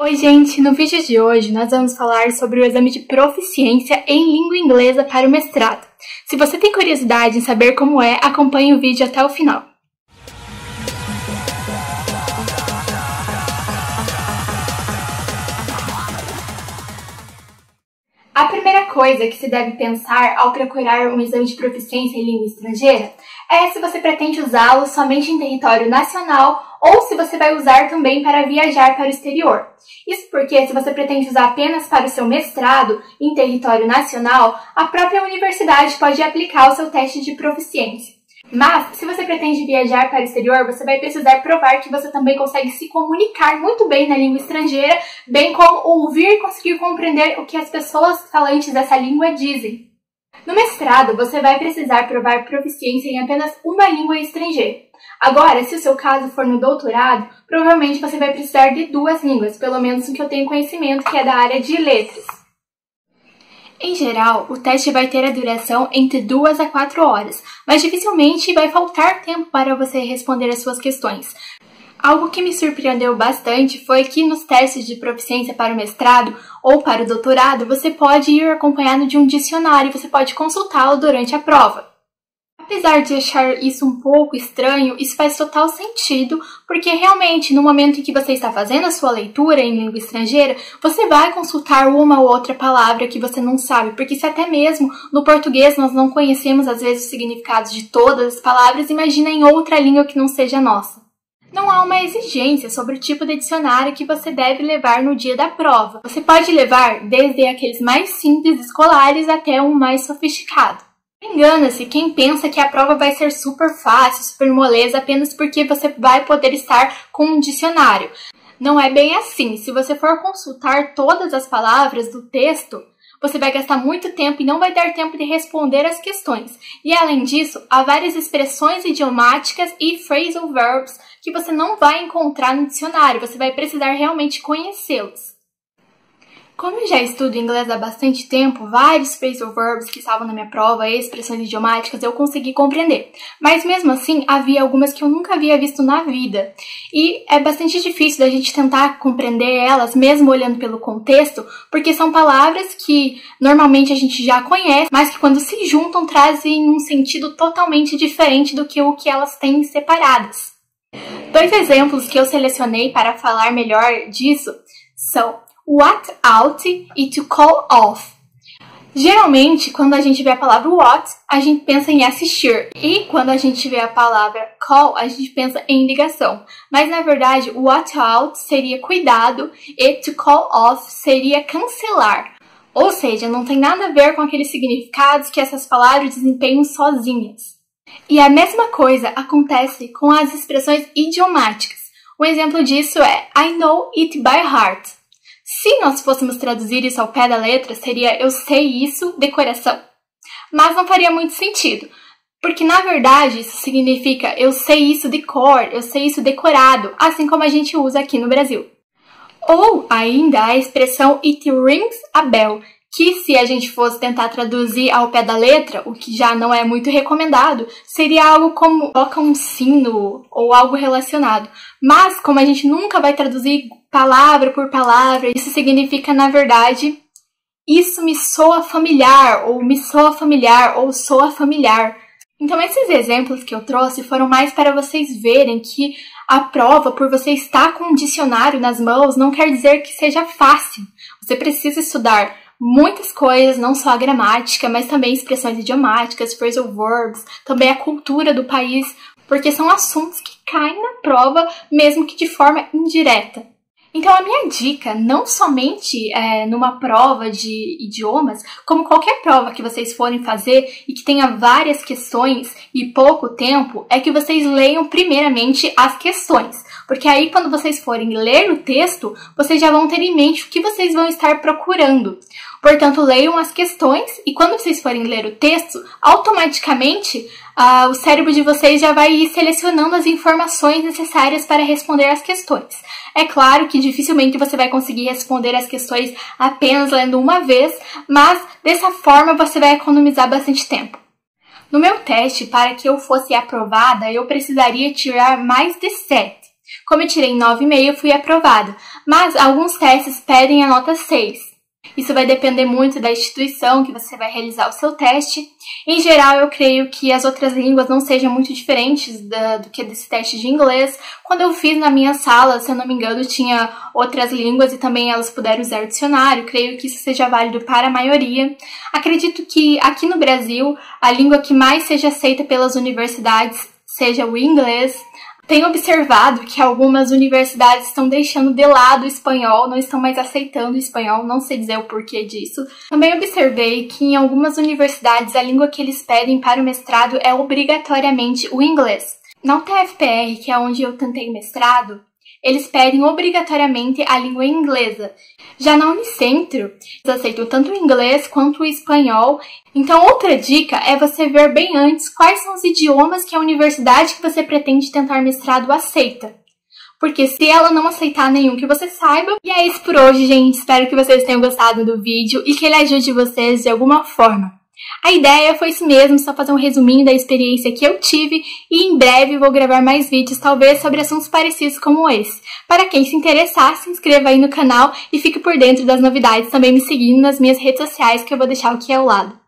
Oi gente, no vídeo de hoje nós vamos falar sobre o exame de proficiência em língua inglesa para o mestrado. Se você tem curiosidade em saber como é, acompanhe o vídeo até o final. A primeira coisa que se deve pensar ao procurar um exame de proficiência em língua estrangeira é se você pretende usá-lo somente em território nacional ou se você vai usar também para viajar para o exterior. Isso porque, se você pretende usar apenas para o seu mestrado em território nacional, a própria universidade pode aplicar o seu teste de proficiência. Mas, se você pretende viajar para o exterior, você vai precisar provar que você também consegue se comunicar muito bem na língua estrangeira, bem como ouvir e conseguir compreender o que as pessoas falantes dessa língua dizem. No mestrado, você vai precisar provar proficiência em apenas uma língua estrangeira. Agora, se o seu caso for no doutorado, provavelmente você vai precisar de 2 línguas, pelo menos no que eu tenho conhecimento, que é da área de letras. Em geral, o teste vai ter a duração entre 2 a 4 horas, mas dificilmente vai faltar tempo para você responder as suas questões. Algo que me surpreendeu bastante foi que nos testes de proficiência para o mestrado ou para o doutorado, você pode ir acompanhado de um dicionário e você pode consultá-lo durante a prova. Apesar de achar isso um pouco estranho, isso faz total sentido, porque realmente no momento em que você está fazendo a sua leitura em língua estrangeira, você vai consultar uma ou outra palavra que você não sabe, porque se até mesmo no português nós não conhecemos às vezes os significados de todas as palavras, imagina em outra língua que não seja a nossa. Não há uma exigência sobre o tipo de dicionário que você deve levar no dia da prova. Você pode levar desde aqueles mais simples escolares até um mais sofisticado. Engana-se quem pensa que a prova vai ser super fácil, super moleza, apenas porque você vai poder estar com um dicionário. Não é bem assim. Se você for consultar todas as palavras do texto, você vai gastar muito tempo e não vai dar tempo de responder as questões. E além disso, há várias expressões idiomáticas e phrasal verbs que você não vai encontrar no dicionário. Você vai precisar realmente conhecê-los. Como eu já estudo inglês há bastante tempo, vários phrasal verbs que estavam na minha prova e expressões idiomáticas eu consegui compreender. Mas mesmo assim, havia algumas que eu nunca havia visto na vida. E é bastante difícil da gente tentar compreender elas, mesmo olhando pelo contexto, porque são palavras que normalmente a gente já conhece, mas que quando se juntam trazem um sentido totalmente diferente do que o que elas têm separadas. 2 exemplos que eu selecionei para falar melhor disso são what out e to call off. Geralmente, quando a gente vê a palavra what, a gente pensa em assistir. E quando a gente vê a palavra call, a gente pensa em ligação. Mas, na verdade, what out seria cuidado e to call off seria cancelar. Ou seja, não tem nada a ver com aqueles significados que essas palavras desempenham sozinhas. E a mesma coisa acontece com as expressões idiomáticas. Um exemplo disso é I know it by heart. Se nós fôssemos traduzir isso ao pé da letra, seria eu sei isso de coração. Mas não faria muito sentido, porque na verdade isso significa eu sei isso de cor, eu sei isso decorado, assim como a gente usa aqui no Brasil. Ou ainda a expressão it rings a bell, que se a gente fosse tentar traduzir ao pé da letra, o que já não é muito recomendado, seria algo como toca um sino ou algo relacionado. Mas como a gente nunca vai traduzir palavra por palavra, isso significa, na verdade, isso me soa familiar, ou me soa familiar, ou soa familiar. Então esses exemplos que eu trouxe foram mais para vocês verem que a prova, por você estar com um dicionário nas mãos, não quer dizer que seja fácil. Você precisa estudar muitas coisas, não só a gramática, mas também expressões idiomáticas, phrasal verbs, também a cultura do país, porque são assuntos que caem na prova, mesmo que de forma indireta. Então a minha dica, não somente numa prova de idiomas, como qualquer prova que vocês forem fazer e que tenha várias questões e pouco tempo, é que vocês leiam primeiramente as questões. Porque aí quando vocês forem ler o texto, vocês já vão ter em mente o que vocês vão estar procurando. Portanto, leiam as questões e quando vocês forem ler o texto, automaticamente o cérebro de vocês já vai ir selecionando as informações necessárias para responder às questões. É claro que dificilmente você vai conseguir responder as questões apenas lendo uma vez, mas dessa forma você vai economizar bastante tempo. No meu teste, para que eu fosse aprovada, eu precisaria tirar mais de 7. Como eu tirei 9,5, fui aprovado, mas alguns testes pedem a nota 6. Isso vai depender muito da instituição que você vai realizar o seu teste. Em geral, eu creio que as outras línguas não sejam muito diferentes do que desse teste de inglês. Quando eu fiz na minha sala, se eu não me engano, tinha outras línguas e também elas puderam usar o dicionário. Creio que isso seja válido para a maioria. Acredito que aqui no Brasil, a língua que mais seja aceita pelas universidades seja o inglês. Tenho observado que algumas universidades estão deixando de lado o espanhol, não estão mais aceitando o espanhol, não sei dizer o porquê disso. Também observei que em algumas universidades a língua que eles pedem para o mestrado é obrigatoriamente o inglês. Na UTFPR, que é onde eu tentei mestrado, eles pedem obrigatoriamente a língua inglesa. Já na Unicentro, eles aceitam tanto o inglês quanto o espanhol. Então, outra dica é você ver bem antes quais são os idiomas que a universidade que você pretende tentar mestrado aceita. Porque se ela não aceitar nenhum que você saiba... E é isso por hoje, gente. Espero que vocês tenham gostado do vídeo e que ele ajude vocês de alguma forma. A ideia foi isso mesmo, só fazer um resuminho da experiência que eu tive e em breve vou gravar mais vídeos, talvez sobre assuntos parecidos como esse. Para quem se interessar, se inscreva aí no canal e fique por dentro das novidades, também me seguindo nas minhas redes sociais que eu vou deixar aqui ao lado.